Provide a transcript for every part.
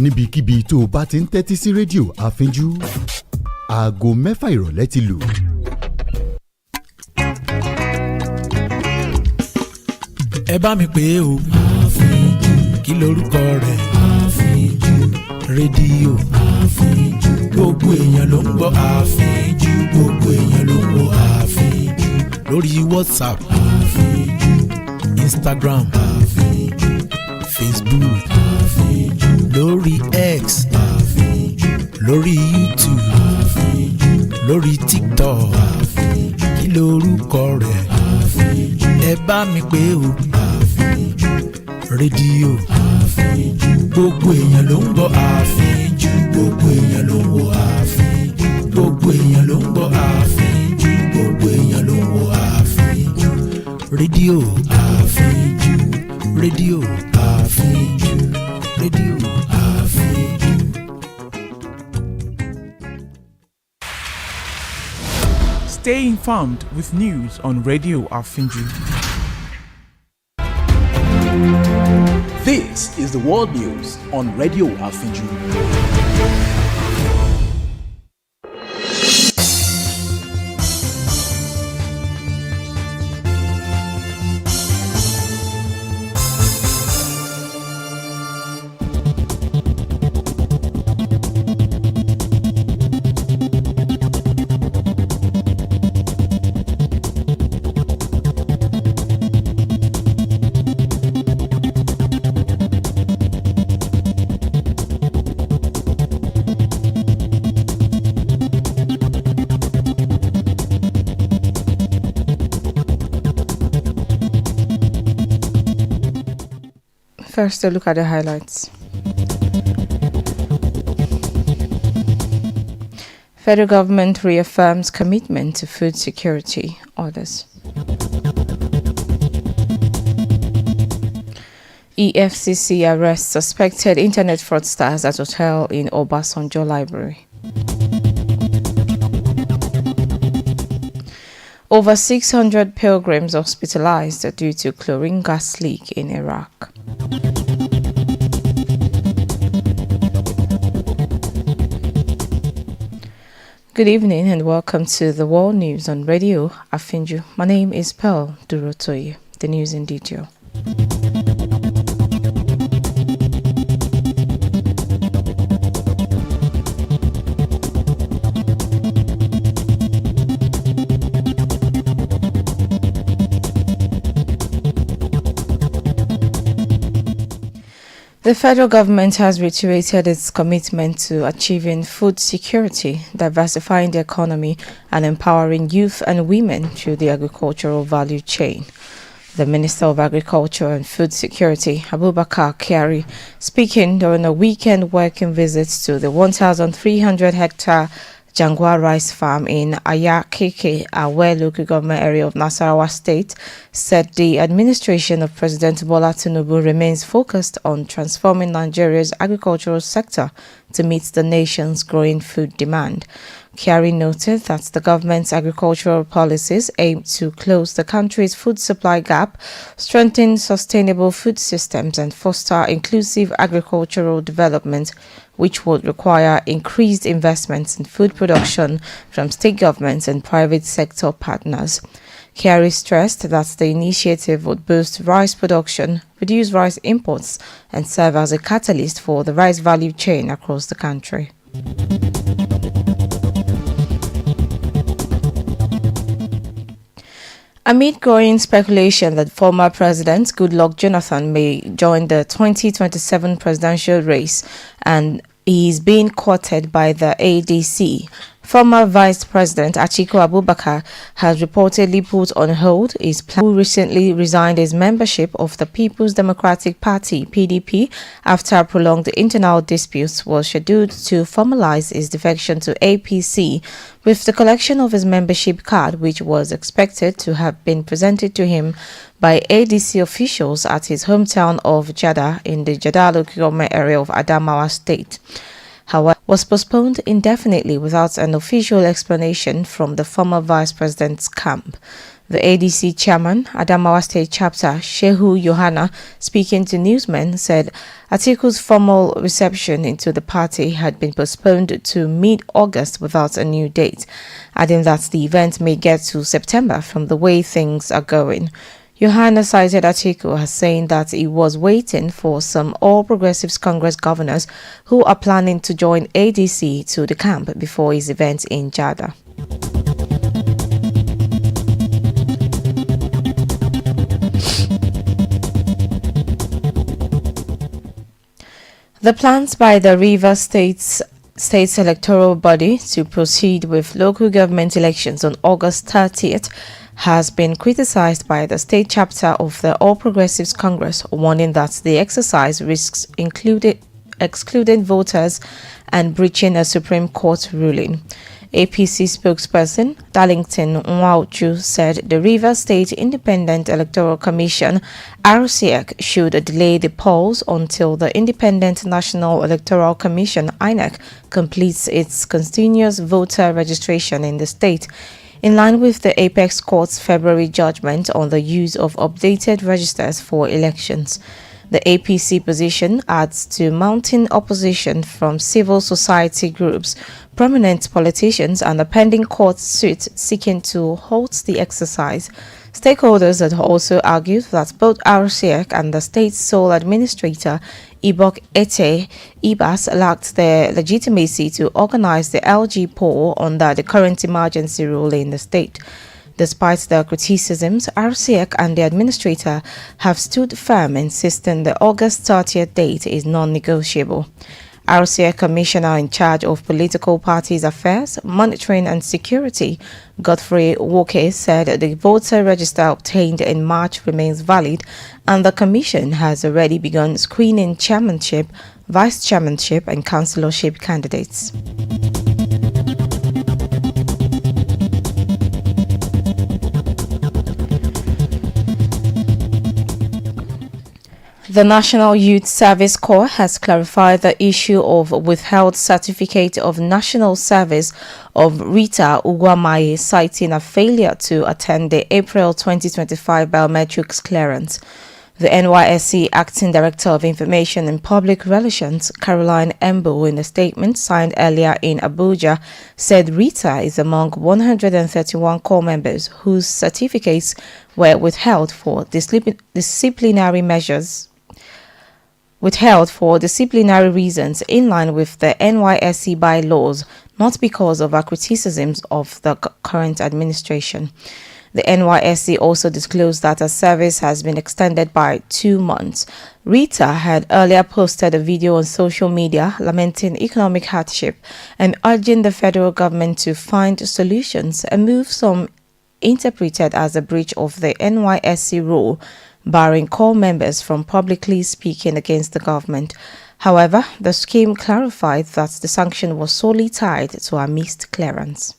níbikíbi tó o bá ti ń tẹ́tí sí rédíò àfínjú aago 6 ìrọ̀lẹ́ ti lù. ẹ bá mi pè é o. àfínjú. kí lorúkọ rẹ̀? àfínjú. rédíò àfínjú. gbogbo èèyàn ló ń gbọ́ àfínjú. gbogbo èèyàn ló ń gbọ́ àfínjú. lórí WhatsApp àfínjú. Instagram àfínjú. Facebook àfínjú. lórí X àfínjú. lórí YouTube àfínjú. lórí TikTok àfínjú. kí lorúkọ rẹ̀? àfínjú. ẹ bá mi pè é o. àfínjú. rédíò àfínjú. gbogbo èèyàn ló ń gbọ́ àfínjú. gbogbo èèyàn ló ń gbọ́ àfínjú. gbogbo èèyàn ló ń gbọ́ àfínjú. gbogbo èèyàn ló ń gbọ́ àfínjú. rédíò àfínjú. rédíò àfínjú. rédíò àfínjú. Stay informed with news on Radio Afinju. This is the world news on Radio Afinju. First, a look at the highlights. Federal government reaffirms commitment to food security orders. EFCC arrests suspected internet fraudsters at hotel in Obasanjo Library. Over 600 pilgrims hospitalized due to chlorine gas leak in Iraq. Good evening and welcome to the World News on Radio Afinju. My name is Pearl Durotoye. The news in detail. The federal government has reiterated its commitment to achieving food security, diversifying the economy, and empowering youth and women through the agricultural value chain. The Minister of Agriculture and Food Security, Abubakar Kyari, speaking during a weekend working visit to the 1,300-hectare Jangwa rice farm in Ayakeke, Awe local government area of Nasarawa State, said the administration of President Bola Tinubu remains focused on transforming Nigeria's agricultural sector to meet the nation's growing food demand. Kyari noted that the government's agricultural policies aim to close the country's food supply gap, strengthen sustainable food systems, and foster inclusive agricultural development, which would require increased investments in food production from state governments and private sector partners. Kyari stressed that the initiative would boost rice production, reduce rice imports, and serve as a catalyst for the rice value chain across the country. Amid growing speculation that former President Goodluck Jonathan may join the 2027 presidential race and he is being courted by the ADC, former Vice President Atiku Abubakar has reportedly put on hold his plan. Who recently resigned his membership of the People's Democratic Party (PDP) after prolonged internal disputes, was scheduled to formalize his defection to APC with the collection of his membership card, which was expected to have been presented to him by ADC officials at his hometown of Jada in the Jada local government area of Adamawa State. However, was postponed indefinitely without an official explanation from the former vice president's camp. The ADC chairman, Adamawa State Chapter, Shehu Yohana, speaking to newsmen, said Atiku's formal reception into the party had been postponed to mid-August without a new date, adding that the event may get to September from the way things are going. Yohana cited Atiku as saying that he was waiting for some All Progressives Congress governors who are planning to join ADC to the camp before his event in Jada. The plans by the Rivers State's electoral body to proceed with local government elections on August 30th has been criticized by the state chapter of the All Progressives Congress, warning that the exercise risks excluding voters and breaching a Supreme Court ruling. APC spokesperson Darlington Nwauchu said the Rivers State Independent Electoral Commission (RCEC) should delay the polls until the Independent National Electoral Commission (INEC) completes its continuous voter registration in the state, in line with the Apex Court's February judgment on the use of updated registers for elections. The APC position adds to mounting opposition from civil society groups, prominent politicians, and the pending court suit seeking to halt the exercise. Stakeholders had also argued that both RCEC and the state's sole administrator, Ibok Ete Ibas, lacked the legitimacy to organize the LG poll under the current emergency rule in the state. Despite the criticisms, RCEC and the administrator have stood firm, insisting the August 30th date is non-negotiable. RCEC Commissioner in charge of Political Parties Affairs, Monitoring and Security, Godfrey Woke, said the voter register obtained in March remains valid and the Commission has already begun screening chairmanship, vice chairmanship and councillorship candidates. The National Youth Service Corps has clarified the issue of withheld certificate of national service of Rita Ugwamaye, citing a failure to attend the April 2025 biometrics clearance. The NYSC Acting Director of Information and Public Relations, Caroline Embo, in a statement signed earlier in Abuja, said Rita is among 131 corps members whose certificates were withheld for disciplinary reasons in line with the NYSC bylaws, not because of our criticisms of the current administration. The NYSC also disclosed that her service has been extended by 2 months. Rita had earlier posted a video on social media lamenting economic hardship and urging the federal government to find solutions, a move some interpreted as a breach of the NYSC rule, barring corps members from publicly speaking against the government. However, the scheme clarified that the sanction was solely tied to a missed clearance.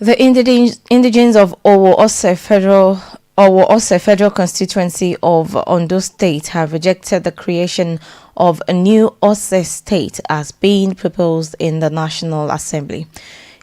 The indigents of Owo-Ose Federal Constituency of Ondo State have rejected the creation of a new Ose state as being proposed in the National Assembly.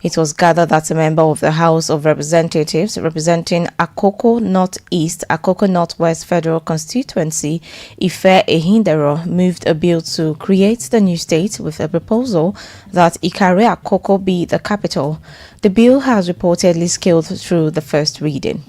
It was gathered that a member of the House of Representatives representing Akoko North-East, Akoko North-West Federal Constituency, Ife Ehindero, moved a bill to create the new state with a proposal that Ikare Akoko be the capital. The bill has reportedly scaled through the first reading.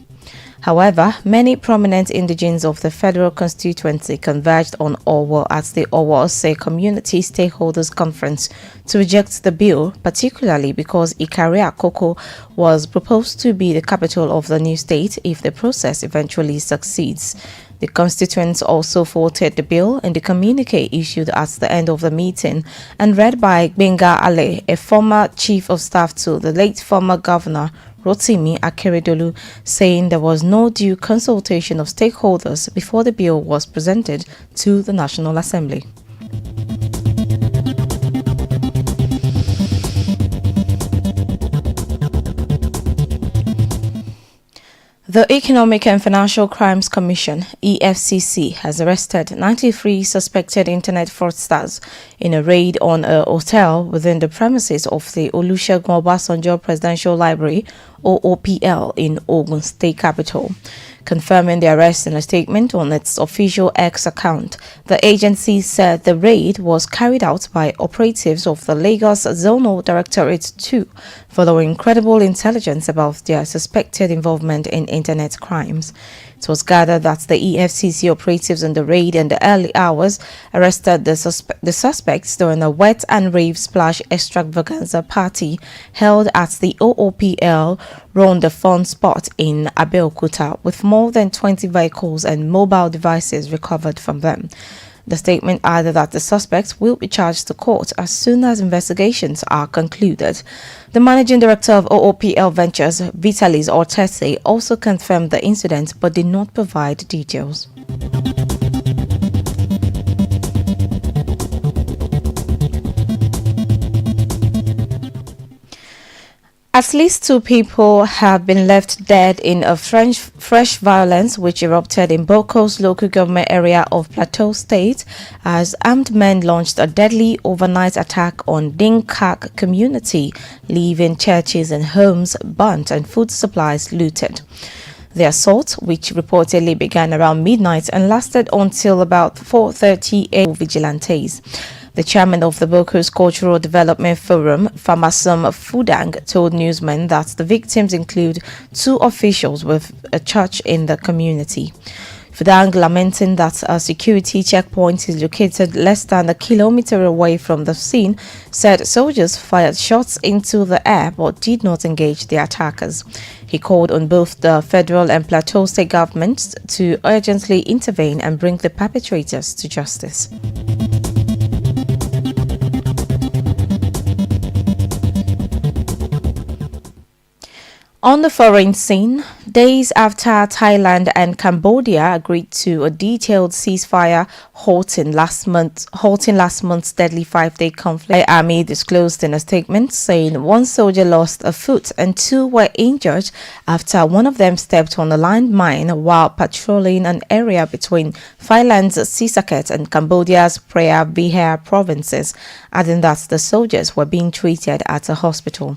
However, many prominent indigents of the federal constituency converged on Owo at the Owo-Ose Community Stakeholders Conference to reject the bill, particularly because Ikare Akoko was proposed to be the capital of the new state if the process eventually succeeds. The constituents also voted the bill in the communique issued at the end of the meeting and read by Benga Ale, a former chief of staff to the late former governor Rotimi Akeredolu, saying there was no due consultation of stakeholders before the bill was presented to the National Assembly. The Economic and Financial Crimes Commission, EFCC, has arrested 93 suspected internet fraudsters in a raid on a hotel within the premises of the Olusegun Obasanjo Presidential Library, OOPL, in Ogun State Capital. Confirming the arrest in a statement on its official X account, the agency said the raid was carried out by operatives of the Lagos Zonal Directorate 2, following credible intelligence about their suspected involvement in internet crimes. It was gathered that the EFCC operatives in the raid in the early hours arrested the suspects during a wet and rave splash extravaganza party held at the OOPL Round the Fun spot in Abeokuta, with more than 20 vehicles and mobile devices recovered from them. The statement added that the suspects will be charged to court as soon as investigations are concluded. The managing director of OOPL Ventures, Vitalis Ortese, also confirmed the incident but did not provide details. At least 2 people have been left dead in a fresh violence which erupted in Boko's local government area of Plateau State as armed men launched a deadly overnight attack on Dinkak community, leaving churches and homes burnt and food supplies looted. The assault, which reportedly began around midnight and lasted until about 4:30 a.m. vigilantes. The chairman of the Boko's Cultural Development Forum, Famasum Fudang, told newsmen that the victims include 2 officials with a church in the community. Fudang, lamenting that a security checkpoint is located less than a kilometer away from the scene, said soldiers fired shots into the air but did not engage the attackers. He called on both the federal and Plateau state governments to urgently intervene and bring the perpetrators to justice. On the foreign scene, days after Thailand and Cambodia agreed to a detailed ceasefire halting last month's deadly 5-day conflict, the army disclosed in a statement saying 1 soldier lost a foot and 2 were injured after one of them stepped on a landmine while patrolling an area between Thailand's Sisaket and Cambodia's Preah Vihear provinces, adding that the soldiers were being treated at a hospital.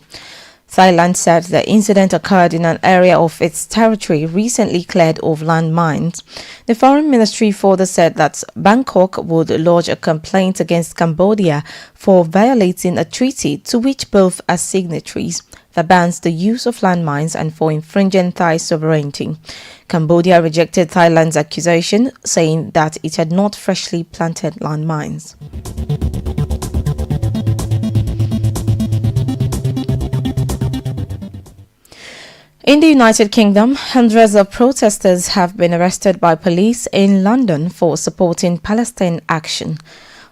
Thailand said the incident occurred in an area of its territory recently cleared of landmines. The foreign ministry further said that Bangkok would lodge a complaint against Cambodia for violating a treaty to which both are signatories that bans the use of landmines and for infringing Thai sovereignty. Cambodia rejected Thailand's accusation, saying that it had not freshly planted landmines. In the United Kingdom, hundreds of protesters have been arrested by police in London for supporting Palestine Action.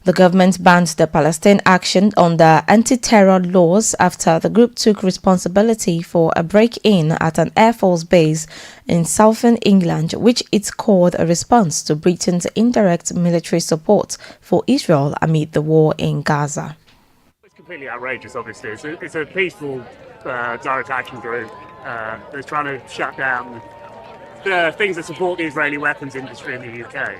The government banned the Palestine Action under anti-terror laws after the group took responsibility for a break-in at an Air Force base in southern England, which it called a response to Britain's indirect military support for Israel amid the war in Gaza. It's completely outrageous, obviously. It's a peaceful direct action group that's trying to shut down the things that support the Israeli weapons industry in the UK.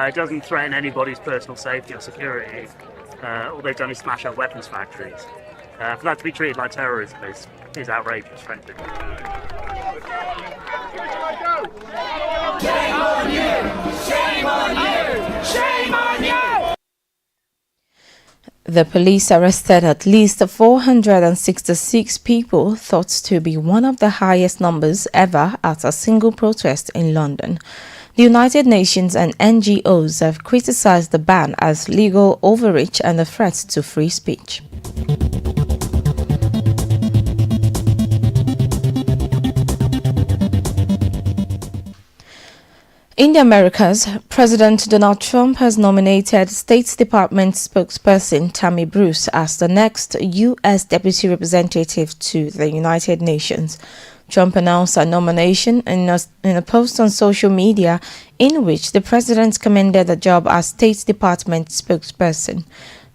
It doesn't threaten anybody's personal safety or security. All they've done is smash up weapons factories. For that to be treated like terrorism is outrageous, frankly. Shame on you! Shame on you! Shame on you! The police arrested at least 466 people, thought to be one of the highest numbers ever at a single protest in London. The United Nations and NGOs have criticized the ban as legal overreach and a threat to free speech. In the Americas, President Donald Trump has nominated State Department spokesperson Tammy Bruce as the next U.S. Deputy Representative to the United Nations. Trump announced a nomination in a post on social media in which the president commended the job as State Department spokesperson.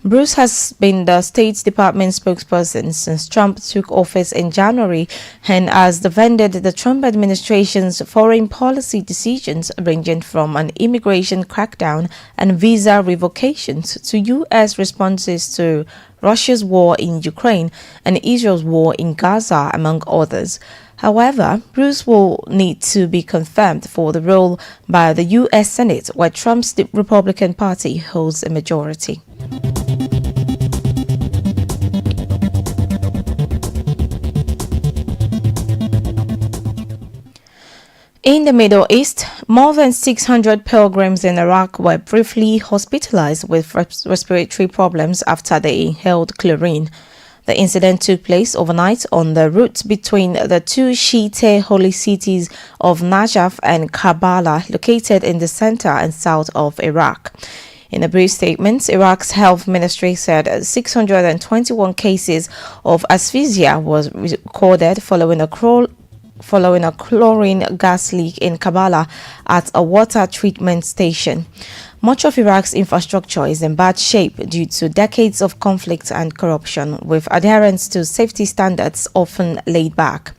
Bruce has been the State Department spokesperson since Trump took office in January and has defended the Trump administration's foreign policy decisions ranging from an immigration crackdown and visa revocations to U.S. responses to Russia's war in Ukraine and Israel's war in Gaza, among others. However, Bruce will need to be confirmed for the role by the U.S. Senate, where Trump's Republican Party holds a majority. In the Middle East, more than 600 pilgrims in Iraq were briefly hospitalized with respiratory problems after they inhaled chlorine. The incident took place overnight on the route between the two Shiite holy cities of Najaf and Karbala, located in the center and south of Iraq. In a brief statement, Iraq's health ministry said 621 cases of asphyxia was recorded following a chlorine gas leak in Karbala at a water treatment station. Much of Iraq's infrastructure is in bad shape due to decades of conflict and corruption, with adherence to safety standards often laid back.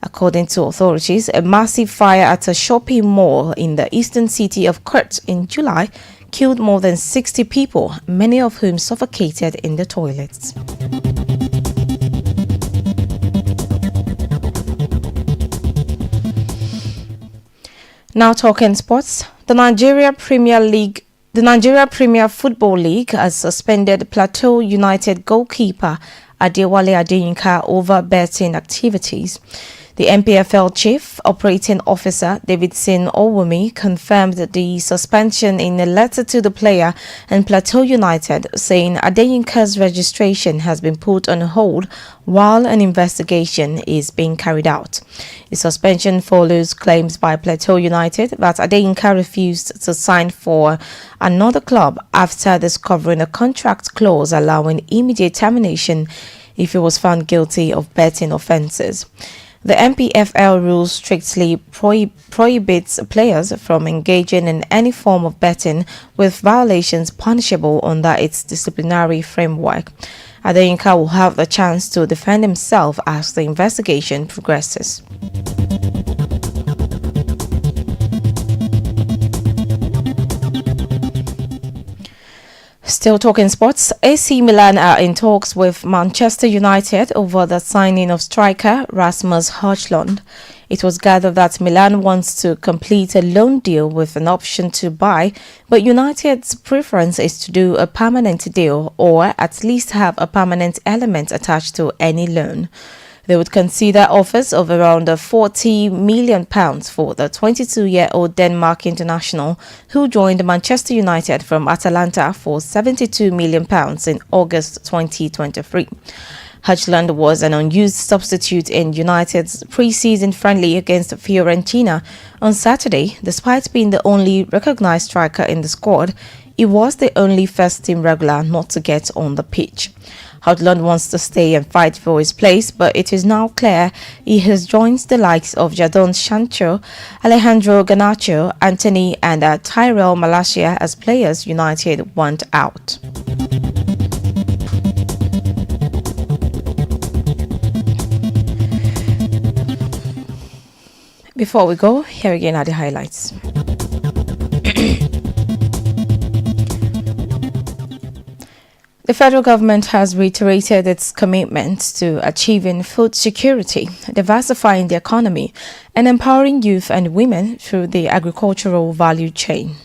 According to authorities, a massive fire at a shopping mall in the eastern city of Kurt in July killed more than 60 people, many of whom suffocated in the toilets. Now talking sports, the Nigeria Premier Football League has suspended Plateau United goalkeeper Adewale Adeyinka over betting activities. The NPFL Chief Operating Officer Davidson Owumi confirmed the suspension in a letter to the player and Plateau United, saying Adeyinka's registration has been put on hold while an investigation is being carried out. The suspension follows claims by Plateau United that Adeyinka refused to sign for another club after discovering a contract clause allowing immediate termination if he was found guilty of betting offences. The NPFL rules strictly prohibits players from engaging in any form of betting, with violations punishable under its disciplinary framework. Adeyinka will have the chance to defend himself as the investigation progresses. Still talking sports, AC Milan are in talks with Manchester United over the signing of striker Rasmus Højlund. It was gathered that Milan wants to complete a loan deal with an option to buy, but United's preference is to do a permanent deal or at least have a permanent element attached to any loan. They would consider offers of around £40 million for the 22-year-old Denmark international, who joined Manchester United from Atalanta for £72 million in August 2023. Højlund was an unused substitute in United's pre-season friendly against Fiorentina on Saturday. Despite being the only recognised striker in the squad, he was the only first-team regular not to get on the pitch. Højlund wants to stay and fight for his place, but it is now clear he has joined the likes of Jadon Sancho, Alejandro Garnacho, Anthony and Tyrell Malacia as players United want out. Before we go, here again are the highlights. The federal government has reiterated its commitment to achieving food security, diversifying the economy, and empowering youth and women through the agricultural value chain.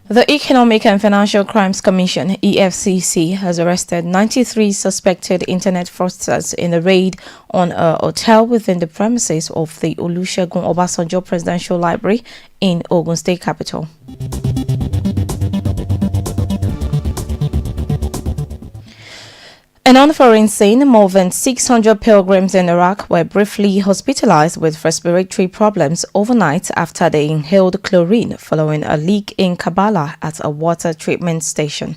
The Economic and Financial Crimes Commission, EFCC, has arrested 93 suspected internet fraudsters in a raid on a hotel within the premises of the Olusegun Obasanjo Presidential Library in Ogun State capital. And on foreign scene, more than 600 pilgrims in Iraq were briefly hospitalized with respiratory problems overnight after they inhaled chlorine following a leak in Karbala at a water treatment station.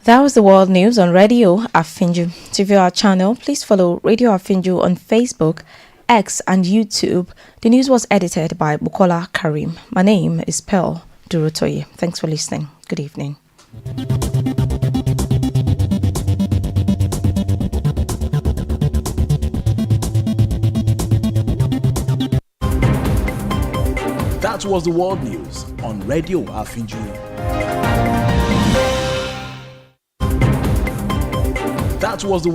That was the world news on Radio Afinju. To view our channel, please follow Radio Afinju on Facebook X and YouTube. The news was edited by Bukola Karim. My name is Pearl Durotoye. Thanks for listening. Good evening. That was the world news on Radio Afinju. That was the